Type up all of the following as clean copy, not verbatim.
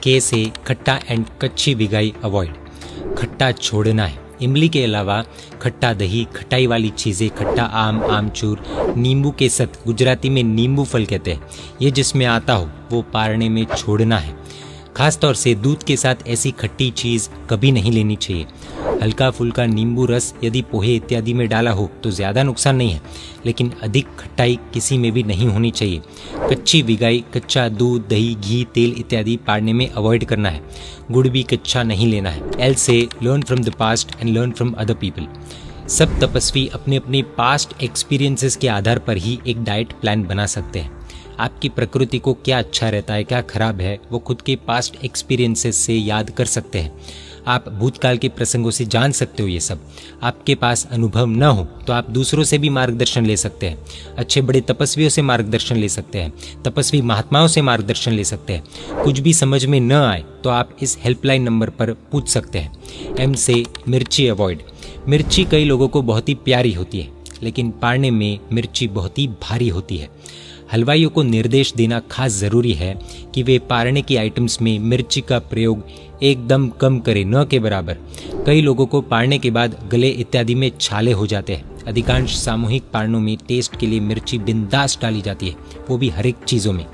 के से खट्टा एंड कच्ची बिगाई अवॉइड। खट्टा छोड़ना है। इमली के अलावा खट्टा दही, खटाई वाली चीज़ें, खट्टा आम, आमचूर, नींबू के सत, गुजराती में नींबू फल कहते हैं, ये जिसमें आता हो वो पारने में छोड़ना है। खास तौर से दूध के साथ ऐसी खट्टी चीज़ कभी नहीं लेनी चाहिए। हल्का फुल्का नींबू रस यदि पोहे इत्यादि में डाला हो तो ज़्यादा नुकसान नहीं है, लेकिन अधिक खट्टाई किसी में भी नहीं होनी चाहिए। कच्ची बिगाई, कच्चा दूध, दही, घी, तेल इत्यादि पारने में अवॉइड करना है। गुड़ भी कच्चा नहीं लेना है। एल से learn from the past and learn from other people. सब तपस्वी अपने अपने पास्ट एक्सपीरियंसेस के आधार पर ही एक डाइट प्लान बना सकते हैं। आपकी प्रकृति को क्या अच्छा रहता है, क्या खराब है, वो खुद के पास्ट एक्सपीरियंसेस से याद कर सकते हैं। आप भूतकाल के प्रसंगों से जान सकते हो ये सब। आपके पास अनुभव न हो तो आप दूसरों से भी मार्गदर्शन ले सकते हैं। अच्छे बड़े तपस्वियों से मार्गदर्शन ले सकते हैं, तपस्वी महात्माओं से मार्गदर्शन ले सकते हैं। कुछ भी समझ में न आए तो आप इस हेल्पलाइन नंबर पर पूछ सकते हैं। एम से मिर्ची अवॉइड। मिर्ची कई लोगों को बहुत ही प्यारी होती है, लेकिन पारने में मिर्ची बहुत ही भारी होती है। हलवाइयों को निर्देश देना खास ज़रूरी है कि वे पारने की आइटम्स में मिर्ची का प्रयोग एकदम कम करें, न के बराबर। कई लोगों को पारने के बाद गले इत्यादि में छाले हो जाते हैं। अधिकांश सामूहिक पारणों में टेस्ट के लिए मिर्ची बिंदास डाली जाती है, वो भी हर एक चीज़ों में।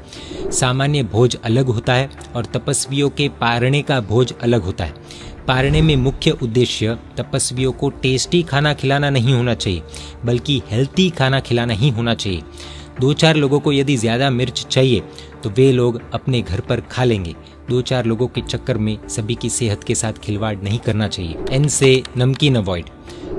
सामान्य भोज अलग होता है और तपस्वियों के पारने का भोज अलग होता है। पारने में मुख्य उद्देश्य तपस्वियों को टेस्टी खाना खिलाना नहीं होना चाहिए, बल्कि हेल्थी खाना खिलाना ही होना चाहिए। 2-4 लोगों को यदि ज़्यादा मिर्च चाहिए तो वे लोग अपने घर पर खा लेंगे। 2-4 लोगों के चक्कर में सभी की सेहत के साथ खिलवाड़ नहीं करना चाहिए। एन से नमकीन अवॉइड।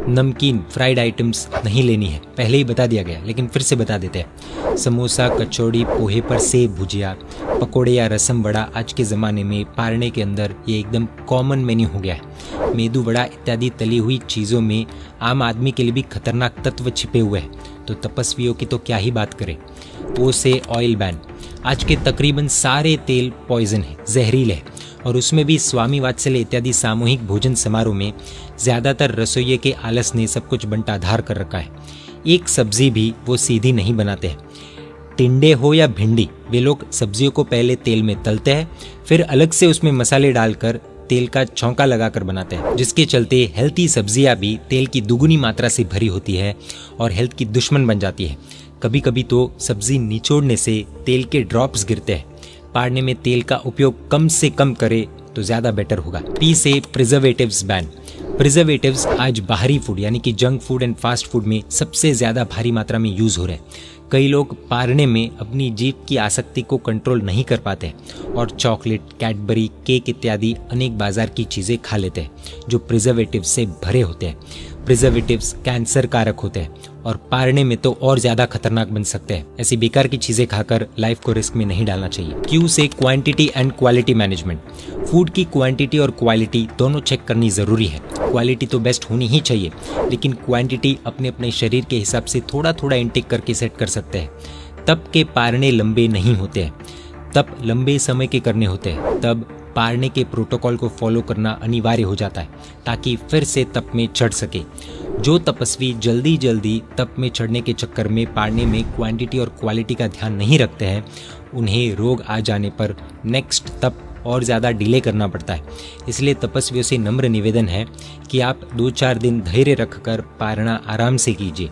नमकीन फ्राइड आइटम्स नहीं लेनी है, पहले ही बता दिया गया, लेकिन फिर से बता देते हैं। समोसा, कचौड़ी, पोहे पर सेब भुजिया, पकोड़े या रसम वड़ा आज के ज़माने में पारने के अंदर ये एकदम कॉमन मेन्यू हो गया है। मेदू वड़ा इत्यादि तली हुई चीज़ों में आम आदमी के लिए भी खतरनाक तत्व छिपे हुए हैं, तो तपस्वियों की तो क्या ही बात करें। ओ से ऑयल बैन। आज के तकरीबन सारे तेल पॉइजन है, जहरीले है, और उसमें भी स्वामी वात्सल्य इत्यादि सामूहिक भोजन समारोह में ज़्यादातर रसोइये के आलस ने सब कुछ बंटाधार कर रखा है। एक सब्जी भी वो सीधी नहीं बनाते हैं। टिंडे हो या भिंडी, वे लोग सब्जियों को पहले तेल में तलते हैं, फिर अलग से उसमें मसाले डालकर तेल का छौंका लगाकर बनाते हैं, जिसके चलते हेल्थी सब्जियां भी तेल की दुगुनी मात्रा से भरी होती है और हेल्थ की दुश्मन बन जाती है। कभी कभी तो सब्जी निचोड़ने से तेल के ड्रॉप्स गिरते हैं। पारने में तेल का उपयोग कम से कम करे तो ज़्यादा बेटर होगा। पी से प्रिजर्वेटिव्स बैन। प्रिजर्वेटिव्स आज बाहरी फूड यानी कि junk food and fast food में सबसे ज़्यादा भारी मात्रा में यूज़ हो रहे हैं। कई लोग पारने में अपनी जीभ की आसक्ति को कंट्रोल नहीं कर पाते और चॉकलेट, कैडबरी, केक इत्यादि अनेक बाजार की चीज़ें खा लेते हैं जो प्रिजर्वेटिव से भरे होते हैं। प्रिजर्वेटिव्स कैंसर कारक होते हैं और पारने में तो और ज़्यादा खतरनाक बन सकते हैं। ऐसी बेकार की चीज़ें खाकर लाइफ को रिस्क में नहीं डालना चाहिए। क्यू से quantity and quality management. Food की क्वांटिटी और क्वालिटी दोनों चेक करनी ज़रूरी है। क्वालिटी तो बेस्ट होनी ही चाहिए, लेकिन क्वांटिटी अपने अपने शरीर के हिसाब से थोड़ा थोड़ा इंटेक करके सेट कर सकते हैं। तब के पारने लंबे नहीं होते हैं, तब लंबे समय के करने होते हैं, तब पारने के प्रोटोकॉल को फॉलो करना अनिवार्य हो जाता है ताकि फिर से तप में चढ़ सके। जो तपस्वी जल्दी जल्दी तप में चढ़ने के चक्कर में पारने में क्वांटिटी और क्वालिटी का ध्यान नहीं रखते हैं, उन्हें रोग आ जाने पर नेक्स्ट तप और ज़्यादा डिले करना पड़ता है। इसलिए तपस्वियों से नम्र निवेदन है कि आप 2-4 दिन धैर्य रखकर पारना आराम से कीजिए।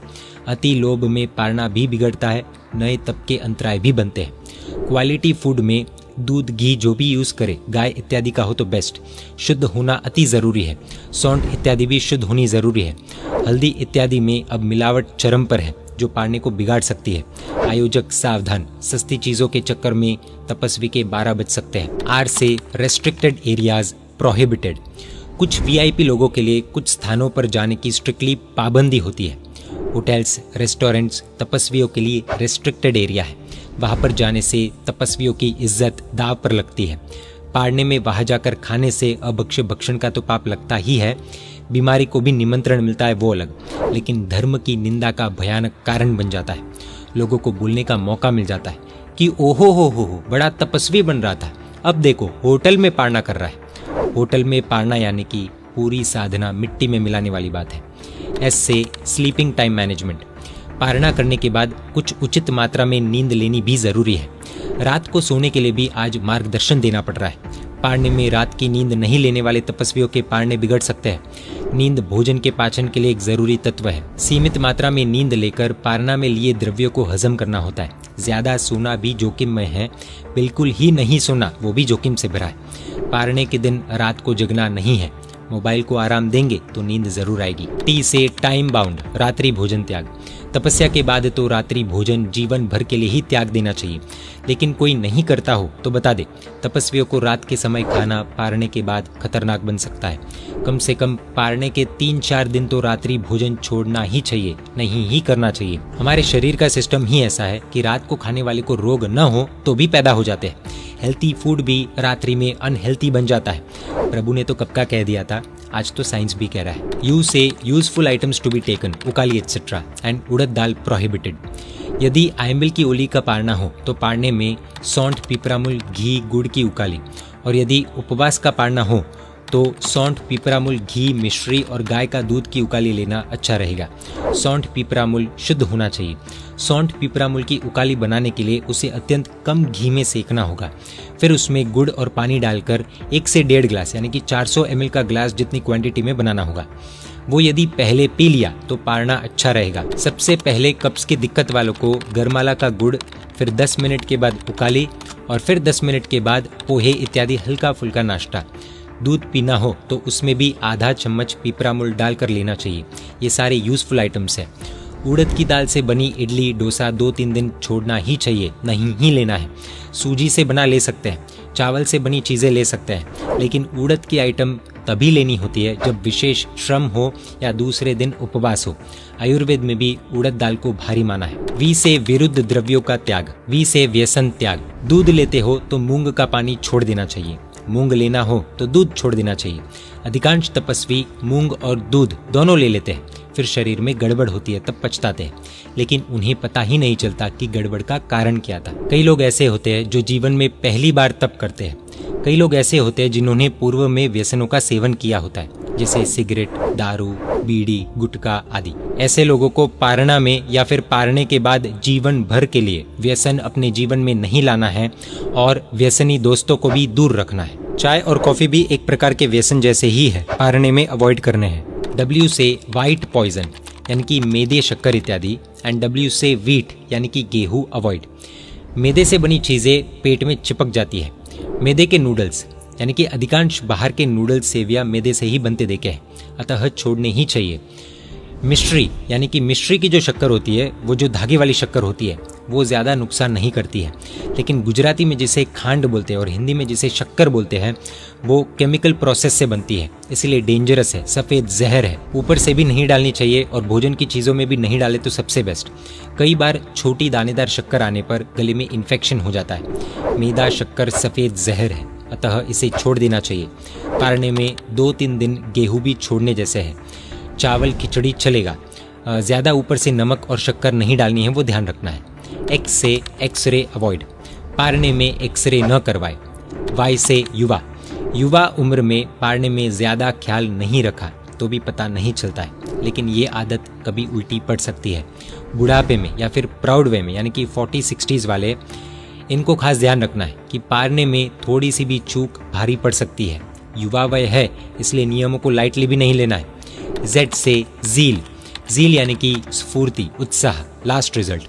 अति लोभ में पारना भी बिगड़ता है, नए तप के अंतराय भी बनते हैं। क्वालिटी फूड में दूध, घी जो भी यूज़ करे, गाय इत्यादि का हो तो बेस्ट। शुद्ध होना अति ज़रूरी है। सौंठ इत्यादि भी शुद्ध होनी ज़रूरी है। हल्दी इत्यादि में अब मिलावट चरम पर है जो पारने को बिगाड़ सकती है। आयोजक सावधान, सस्ती चीज़ों के चक्कर में तपस्वी के 12 बज सकते हैं। आर से रेस्ट्रिक्टेड एरियाज प्रोहिबिटेड। कुछ वीआईपी लोगों के लिए कुछ स्थानों पर जाने की स्ट्रिक्टली पाबंदी होती है। होटल्स, रेस्टोरेंट्स तपस्वियों के लिए रेस्ट्रिक्टेड एरिया है। वहाँ पर जाने से तपस्वियों की इज्जत दाव पर लगती है। पारने में वहाँ जाकर खाने से अभक्ष्य भक्षण का तो पाप लगता ही है, बीमारी को भी निमंत्रण मिलता है वो अलग, लेकिन धर्म की निंदा का भयानक कारण बन जाता है। लोगों को बोलने का मौका मिल जाता है कि ओहो हो बड़ा तपस्वी बन रहा था, अब देखो होटल में पारना कर रहा है। होटल में पारना यानी कि पूरी साधना मिट्टी में मिलाने वाली बात है। एस से स्लीपिंग टाइम मैनेजमेंट। पारना करने के बाद कुछ उचित मात्रा में नींद लेनी भी ज़रूरी है। रात को सोने के लिए भी आज मार्गदर्शन देना पड़ रहा है। पारने में रात की नींद नहीं लेने वाले तपस्वियों के पारने बिगड़ सकते हैं। नींद भोजन के पाचन के लिए एक जरूरी तत्व है। सीमित मात्रा में नींद लेकर पारना में लिए द्रव्यों को हजम करना होता है। ज्यादा सोना भी जोखिम में है, बिल्कुल ही नहीं सोना वो भी जोखिम से भरा है। पारने के दिन रात को जगना नहीं है। मोबाइल को आराम देंगे तो नींद जरूर आएगी। टी से टाइम बाउंड रात्रि भोजन त्याग। तपस्या के बाद तो रात्रि भोजन जीवन भर के लिए ही त्याग देना चाहिए, लेकिन कोई नहीं करता हो तो बता दे। तपस्वियों को रात के समय खाना पारने के बाद खतरनाक बन सकता है। कम से कम पारने के 3-4 दिन तो रात्रि भोजन छोड़ना ही चाहिए, नहीं ही करना चाहिए। हमारे शरीर का सिस्टम ही ऐसा है कि रात को खाने वाले को रोग न हो तो भी पैदा हो जाते हैं। हेल्थी फूड भी रात्रि में अनहेल्थी बन जाता है। प्रभु ने तो कब का कह दिया था, आज तो साइंस भी कह रहा है। यू से useful items to be taken, उकाली etcetera and urad dal prohibited. यदि आयमिल की ओली का पारना हो तो पारने में सौंठ, पिपरामुल, घी, गुड़ की उकाली, और यदि उपवास का पारना हो तो सौंठ, पिपरामुल, घी, मिश्री और गाय का दूध की उकाली लेना अच्छा रहेगा। सौंठ, पिपरामुल शुद्ध होना चाहिए। सौंठ, पिपरामुल की उकाली बनाने के लिए उसे अत्यंत कम घी में सेकना होगा। फिर उसमें गुड़ और पानी डालकर 1 से 1.5 गिलास यानी कि 400 ml का ग्लास जितनी क्वांटिटी में बनाना होगा। वो यदि पहले पी लिया तो पारना अच्छा रहेगा। सबसे पहले कब्ज की दिक्कत वालों को गरमाला का गुड़, फिर 10 मिनट के बाद उकाली और फिर 10 मिनट के बाद पोहे इत्यादि हल्का फुल्का नाश्ता। दूध पीना हो तो उसमें भी आधा चम्मच पिपरामुल डालकर लेना चाहिए। ये सारे यूजफुल आइटम्स हैं। उड़द की दाल से बनी इडली, डोसा 2-3 दिन छोड़ना ही चाहिए, नहीं ही लेना है। सूजी से बना ले सकते हैं, चावल से बनी चीज़ें ले सकते हैं, लेकिन उड़द की आइटम तभी लेनी होती है जब विशेष श्रम हो या दूसरे दिन उपवास हो। आयुर्वेद में भी उड़द दाल को भारी माना है। वी से विरुद्ध द्रव्यों का त्याग, वी से व्यसन त्याग। दूध लेते हो तो मूंग का पानी छोड़ देना चाहिए, मूंग लेना हो तो दूध छोड़ देना चाहिए। अधिकांश तपस्वी मूंग और दूध दोनों ले लेते हैं, फिर शरीर में गड़बड़ होती है तब पछताते हैं, लेकिन उन्हें पता ही नहीं चलता कि गड़बड़ का कारण क्या था। कई लोग ऐसे होते हैं जो जीवन में पहली बार तप करते हैं। कई लोग ऐसे होते हैं जिन्होंने पूर्व में व्यसनों का सेवन किया होता है, जैसे सिगरेट, दारू, बीड़ी, गुटखा आदि। ऐसे लोगों को पारना में या फिर पारने के बाद जीवन भर के लिए व्यसन अपने जीवन में नहीं लाना है और व्यसनी दोस्तों को भी दूर रखना है। चाय और कॉफी भी एक प्रकार के व्यसन जैसे ही है, पारने में अवॉइड करने हैं। W से व्हाइट पॉइजन यानी कि मैदे, शक्कर इत्यादि, एंड W से व्हीट यानी कि गेहूं अवॉइड। मैदे से बनी चीजें पेट में चिपक जाती है। मैदे के नूडल्स यानी कि अधिकांश बाहर के नूडल्स, सेविया मैदे से ही बनते देखे हैं, अतः छोड़ने ही चाहिए। मिश्री यानी कि मिश्री की जो शक्कर होती है, वो जो धागे वाली शक्कर होती है, वो ज़्यादा नुकसान नहीं करती है, लेकिन गुजराती में जिसे खांड बोलते हैं और हिंदी में जिसे शक्कर बोलते हैं, वो केमिकल प्रोसेस से बनती है, इसलिए डेंजरस है, सफ़ेद जहर है। ऊपर से भी नहीं डालनी चाहिए और भोजन की चीज़ों में भी नहीं डाले तो सबसे बेस्ट। कई बार छोटी दानेदार शक्कर आने पर गले में इन्फेक्शन हो जाता है। मैदा, शक्कर सफ़ेद जहर है, अतः इसे छोड़ देना चाहिए। पारने में 2-3 दिन गेहूँ भी छोड़ने जैसे है। चावल, खिचड़ी चलेगा, ज़्यादा ऊपर से नमक और शक्कर नहीं डालनी है, वो ध्यान रखना है। एक्स से एक्सरे अवॉइड, पारने में एक्सरे न करवाए। वाई से युवा, युवा उम्र में पारने में ज़्यादा ख्याल नहीं रखा तो भी पता नहीं चलता है, लेकिन ये आदत कभी उल्टी पड़ सकती है। बुढ़ापे में या फिर प्राउड वे में यानी कि 40-60s वाले, इनको खास ध्यान रखना है कि पारने में थोड़ी सी भी चूक भारी पड़ सकती है। युवा वय है, इसलिए नियमों को लाइटली भी नहीं लेना है। जेड से ज़ील, ज़ील यानी कि स्फूर्ति, उत्साह, लास्ट रिजल्ट।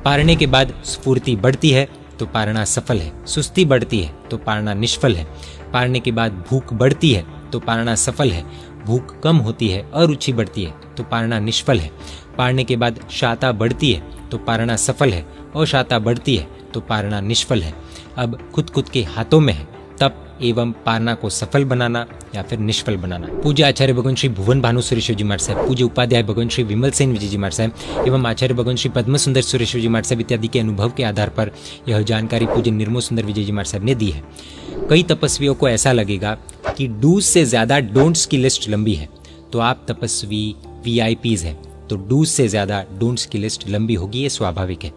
पारने के बाद स्फूर्ति बढ़ती है तो पारना सफल है, सुस्ती बढ़ती है तो पारना निष्फल है। पारने के बाद भूख बढ़ती है तो पारना सफल है, भूख कम होती है, अरुचि बढ़ती है तो पारना निष्फल है। पारने के बाद शाता बढ़ती है तो पारना सफल है, और शाता बढ़ती है तो पारना निष्फल है। अब खुद के हाथों में है तप एवं पारना को सफल बनाना या फिर निष्फल बनाना। पूज्य आचार्य भगवान श्री भुवन भानु सुरेश्वर जी महाराज साहब, पूज्य उपाध्याय भगवान श्री विमल सेन विजय जी महाराज साहब एवं आचार्य भगवान श्री पद्म सुंदर सुरेश्वर जी महाराज साहब इत्यादि के अनुभव के आधार पर यह जानकारी पूज्य निर्मोल सुंदर विजय जी महाराज साहब ने दी है। कई तपस्वियों को ऐसा लगेगा कि डूज से ज्यादा डोंट्स की लिस्ट लंबी है, तो आप तपस्वी VIPs हैं, तो डूज से ज्यादा डोंट्स की लिस्ट लंबी होगी, ये स्वाभाविक है।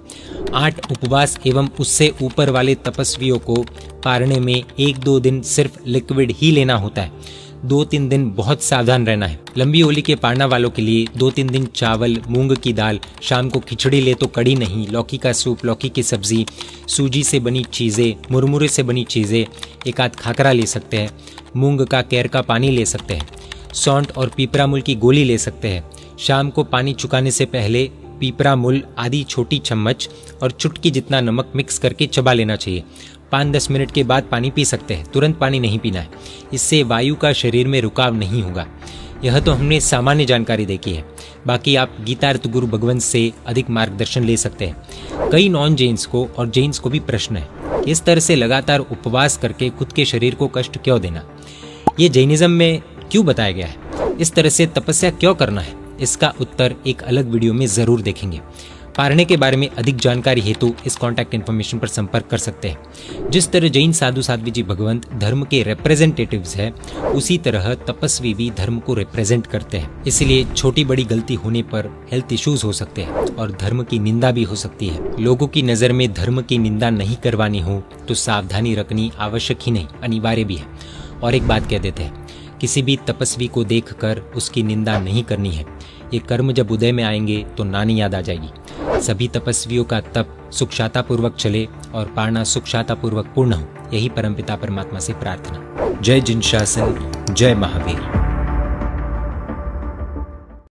8 उपवास एवं उससे ऊपर वाले तपस्वियों को पारने में 1-2 दिन सिर्फ लिक्विड ही लेना होता है। 2-3 दिन बहुत सावधान रहना है। लंबी होली के पाड़ना वालों के लिए 2-3 दिन चावल, मूंग की दाल, शाम को खिचड़ी ले तो कड़ी नहीं, लौकी का सूप, लौकी की सब्जी, सूजी से बनी चीज़ें, मुरमुरे से बनी चीज़ें, एक आध खाकरा ले सकते हैं, मूंग का केर का पानी ले सकते हैं, सौंठ और पीपरामुल की गोली ले सकते हैं। शाम को पानी चुकाने से पहले पीपरामुल आधी छोटी चम्मच और चुटकी जितना नमक मिक्स करके चबा लेना चाहिए। 5-10 मिनट के बाद पानी पी सकते हैं, तुरंत पानी नहीं पीना है। इससे वायु का शरीर में रुकाव नहीं होगा। यह तो हमने सामान्य जानकारी देखी है, बाकी आप गीतार्थ गुरु भगवंत से अधिक मार्गदर्शन ले सकते हैं। कई नॉन जैन्स को और जैन्स को भी प्रश्न है कि इस तरह से लगातार उपवास करके खुद के शरीर को कष्ट क्यों देना, ये जैनिज्म में क्यों बताया गया है, इस तरह से तपस्या क्यों करना है, इसका उत्तर एक अलग वीडियो में जरूर देखेंगे। पारने के बारे में अधिक जानकारी हेतु इस कॉन्टैक्ट इन्फॉर्मेशन पर संपर्क कर सकते हैं। जिस तरह जैन साधु साध्वी जी भगवंत धर्म के रिप्रेजेंटेटिव्स हैं, उसी तरह तपस्वी भी धर्म को रिप्रेजेंट करते हैं। इसलिए छोटी बड़ी गलती होने पर हेल्थ इश्यूज हो सकते हैं और धर्म की निंदा भी हो सकती है। लोगों की नज़र में धर्म की निंदा नहीं करवानी हो तो सावधानी रखनी आवश्यक ही नहीं, अनिवार्य भी है। और एक बात कह देते हैं, किसी भी तपस्वी को देखकर उसकी निंदा नहीं करनी है। ये कर्म जब उदय में आएंगे तो नानी याद आ जाएगी। सभी तपस्वियों का तप सुखशातापूर्वक चले और पारना सुखशातापूर्वक पूर्ण हो, यही परमपिता परमात्मा से प्रार्थना। जय जिन शासन, जय महावीर।